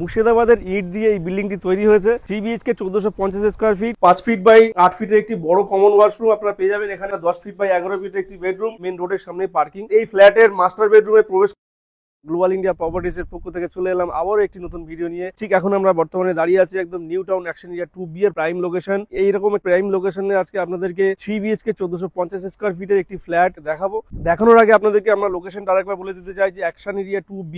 মুর্শিদাবাদের ইট দিয়ে এই বিল্ডিংটি তৈরি হয়েছে। 3 BHK 1450 square feet, 5 feet by 8 ফিটের একটি বড় কমন ওয়াশরুম আপনারা পেয়ে যাবেন। এখানে 10 ফিট বাই 11 ফিটের একটি বেডরুম, মেন রোডের সামনে পার্কিং। এই ফ্ল্যাটের মাস্টার বেডরুমে প্রবেশ গ্লোবাল ইন্ডিয়া প্রপার্টিজ এর পক্ষ থেকে চলে এলাম আবারও একটি নতুন ভিডিও নিয়ে। ঠিক এখন আমরা বর্তমানে দাঁড়িয়ে আছি একদম new town action area 2B এর প্রাইম লোকেশন। এইরকম প্রাইম লোকেশনে আজকে আপনাদেরকে 3 বিএইচকে 1450 স্কোয়ার ফিটের একটি ফ্ল্যাট দেখাবো। দেখানোর আগে আপনাদেরকে আমরা লোকেশনটা আরেকবার বলে দিতে চাই যে অ্যাকশন এরিয়া 2B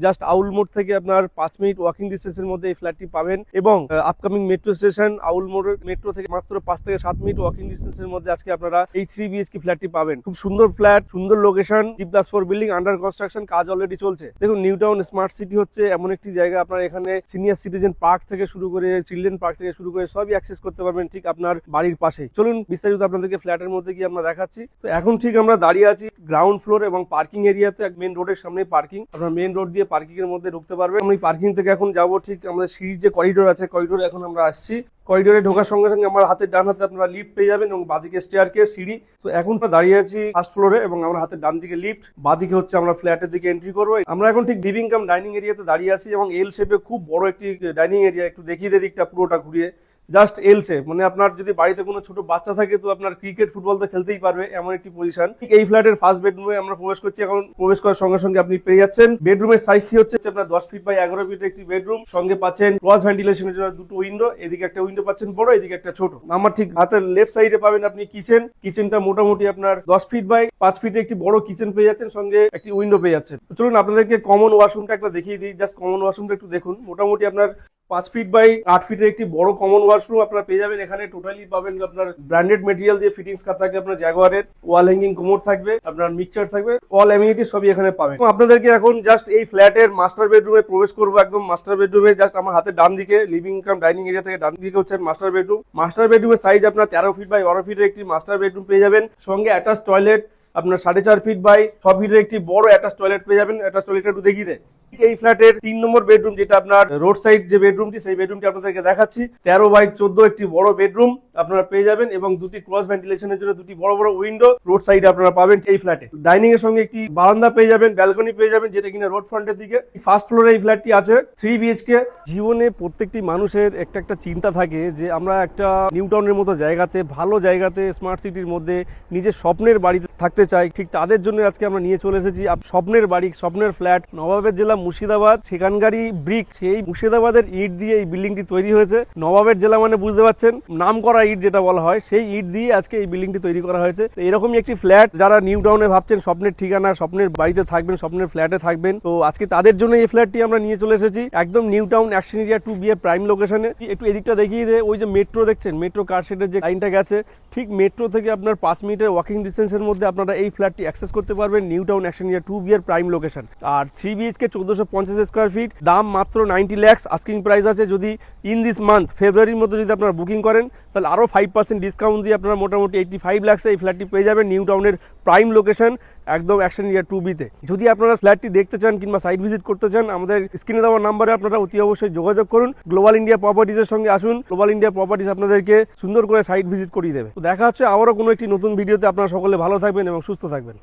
জাস্ট আউল মোড় থেকে আপনার 5 মিনিট ওয়াকিং ডিস্টেন্সের মধ্যে এই ফ্ল্যাটটি পাবেন এবং আপকামিং মেট্রো স্টেশন আউল মোড় মেট্রো থেকে মাত্র 5 থেকে 7 মিনিট ওয়াকিং ডিস্টেন্সের মধ্যে আজকে আপনারা এই 3 বিএইচকে ফ্ল্যাটটি পাবেন। খুব সুন্দর ফ্ল্যাট, সুন্দর location, G+4 building, under construction, কাজ অলরেডি চলছে। দেখুন নিউ টাউন স্মার্ট সিটি হচ্ছে এমন একটি জায়গা, আপনারা এখানে সিনিয়র সিটিজেন পার্ক থেকে শুরু করে চিলড্রেন পার্ক থেকে শুরু করে সবই অ্যাক্সেস করতে পারবেন ঠিক আপনার বাড়ির পাশেই। চলুন বিস্তারিত আপনাদেরকে ফ্ল্যাটের মধ্যে গিয়ে আমরা দেখাচ্ছি। তো এখন ঠিক আমরা দাঁড়িয়ে আছি গ্রাউন্ড ফ্লোর এবং পার্কিং এরিয়াতে, মেন রোডের সামনে পার্কিং। আপনারা মেন রোড দিয়ে পার্কিং এর মধ্যে ঢুকতে পারবেন। আমি পার্কিং থেকে এখন যাবো ঠিক আমাদের সিঁড়ির যে করিডোর আছে, করিডোরে এখন আমরা আসছি। করিডোরে ঢোকার সঙ্গে সঙ্গে আমার হাতের ডান হাতে আপনারা লিফট পেয়ে যাবেন এবং বাদিকে স্টেয়ারকেস, সিঁড়ি। তো এখন দাঁড়িয়ে আছি ফার্স্ট ফ্লোরে এবং আমার হাতের ডান দিকে লিফট, বাদিকে হচ্ছে আমরা ফ্ল্যাটের দিকে এন্ট্রি করবো। আমরা এখন ঠিক লিভিং কাম ডাইনিং এরিয়াতে দাঁড়িয়ে আছি এবং এল শেপে খুব বড় একটি ডাইনিং এরিয়া। একটু দেখিয়ে দিই দিকটা পুরোটা ঘুরিয়ে, জাস্ট এল শেপ, মানে আপনার যদি বাড়িতে কোনো ছোট বাচ্চা থাকে তো আপনার ক্রিকেট ফুটবল তো খেলতেই পারবে এমন একটি পজিশন। ঠিক এই ফ্ল্যাটের ফার্স্ট বেডরুমে আমরা প্রবেশ করছি। এখন প্রবেশ করার সঙ্গে সঙ্গে আপনি পেয়ে যাচ্ছেন বেডরুমের সাইজটি হচ্ছে আপনার 10 ফিট বাই 11 ফিটের একটি বেডরুম। সঙ্গে পাচ্ছেন ক্রস ভেন্টিলেশনের জন্য দুটো উইন্ডো, এদিকে একটা উইন্ডো পাচ্ছেন বড়, এদিকে একটা ছোট। আমার ঠিক হাতের লেফট সাইডে পাবেন আপনি কিচেন। কিচেনটা মোটামুটি আপনার 10 ফিট বাই 5 ফিটে একটি বড় কিচেন পেয়ে যাচ্ছেন, সঙ্গে একটি উইন্ডো পেয়ে যাচ্ছেন। তো চলুন আপনাদেরকে কমন ওয়াশরুমটা একটা দেখিয়ে দিই। জাস্ট কমন ওয়াশরুমটা একটু দেখুন। মোটামুটি আপনার 5 ফিট বাই 8 ফিটের একটি বড় কমন ওয়াশরুম আপনারা পেয়ে যাবেন। এখানে টোটালি পাবেন আপনার ব্র্যান্ডেড মেটেরিয়াল দিয়ে ফিটিংস করা থাকবে, আপনার জাগুয়ারের ওয়াল হ্যাঙ্গিং কোমোড থাকবে, আপনার মিক্সচার থাকবে, অল অ্যামিনিটি সবই এখানে পাবেন। আপনাদেরকে এখন জাস্ট এই ফ্ল্যাটের মাস্টার বেডরুমে প্রবেশ করবো। একদম মাস্টার বেডরুমে জাস্ট আমার হাতের ডান দিকে লিভিং কাম ডাইনিং এরিয়া থেকে ডান দিকে হচ্ছে মাস্টার বেডরুম। মাস্টার বেডরুমের সাইজ আপনার 13 ফিট বাই 12 ফিটের একটি মাস্টার বেডরুম পেয়ে যাবেন। সঙ্গে অ্যাটাচ টয়লেট আপনার 4.5 ফিট বাই 6 ফিটের একটি বড় অ্যাটাচ টয়লেট পেয়ে যাবেন। অ্যাটাচ টয়লেটটা একটু দেখিয়ে দেয়। এই ফ্ল্যাটের 3 নম্বর বেডরুম, যেটা আপনার রোড সাইড যে বেডরুমটি, সেই বেডরুমটি আপনাদেরকে দেখাচ্ছি। 13 বাই 14 একটি বড় বেডরুম আপনারা পেয়ে যাবেন এবং দুটি ক্রস ভেন্টিলেশনের জন্য দুটি বড় বড় উইন্ডো রোড সাইডে আপনারা পাবেন এই ফ্ল্যাটে। ডাইনিং এর সঙ্গে একটি বারান্দা পেয়ে যাবেন, ব্যালকনি পেয়ে যাবেন, যেটা কিনা রোড ফ্রন্টের দিকে। ফার্স্ট ফ্লোরে এই ফ্ল্যাটটি আছে 3 বিএইচকে। জীবনে প্রত্যেকটি মানুষের একটা চিন্তা থাকে যে আমরা একটা নিউ টাউনের মতো জায়গাতে, ভালো জায়গাতে, স্মার্ট সিটির মধ্যে নিজের স্বপ্নের বাড়িতে থাকতে চাই। ঠিক তাদের জন্য আজকে আমরা নিয়ে চলে এসেছি স্বপ্নের বাড়ি, স্বপ্নের ফ্ল্যাট। নবাবের জেলা মুর্শিদাবাদ, সেখানকারই ব্রিক, সেই মুর্শিদাবাদের ইট দিয়ে এই বিল্ডিংটি তৈরি হয়েছে। নবাবের জেলা মানে বুঝতে পারছেন, নাম করা ইট যেটা বলা হয়, সেই ইট দিয়ে আজকে এই বিল্ডিংটি তৈরি করা হয়েছে। এরকমই একটি ফ্ল্যাট যারা নিউ টাউনে ভাবছেন স্বপ্নের ঠিকানা, স্বপ্নের বাড়িতে থাকবেন, স্বপ্নের ফ্ল্যাটে থাকবেন, তো আজকে তাদের জন্য এই ফ্ল্যাটটি আমরা নিয়ে চলে এসেছি একদম new town action area 2B এর প্রাইম লোকেশনে। একটু এদিকটা দেখিয়ে দেয়, ওই যে মেট্রো দেখছেন, মেট্রো কারশেডের যে লাইনটা গেছে, ঠিক মেট্রো থেকে আপনার 5 মিনিটের ওয়াকিং ডিস্টেন্সের মধ্যে আপনারা এই ফ্ল্যাটটি অ্যাক্সেস করতে পারবেন। New town action area 2B এর প্রাইম লোকেশন। আর 3 বিএইচকে 1450 স্কোয়ার ফিট, দাম মাত্র 90 লাখ আস্কিং প্রাইস আছে। যদি ইন দিস মান্থ ফেব্রুয়ারির মধ্যে যদি আপনারা বুকিং করেন তাহলে আরো 5% ডিসকাউন্ট দিয়ে আপনারা মোটামুটি 85 লাখে এই ফ্ল্যাটটি পেয়ে যাবেন নিউ টাউনের প্রাইম লোকেশন, একদম অ্যাকশন এরিয়া 2B তে। যদি আপনারা ফ্ল্যাটটি দেখতে চান কিংবা সাইট ভিজিট করতে চান, আমাদের স্ক্রিনে দেওয়া নাম্বারে আপনারা অতি অবশ্যই যোগাযোগ করুন। গ্লোবাল ইন্ডিয়া প্রপার্টিজের সঙ্গে আসুন। গ্লোবাল ইন্ডিয়া প্রপার্টিজ আপনাদেরকে সুন্দর করে সাইট ভিজিট করিয়ে দেবে। তো দেখা হচ্ছে আবারও কোনো একটি নতুন ভিডিওতে। আপনারা সকলে ভালো থাকবেন এবং সুস্থ থাকবেন।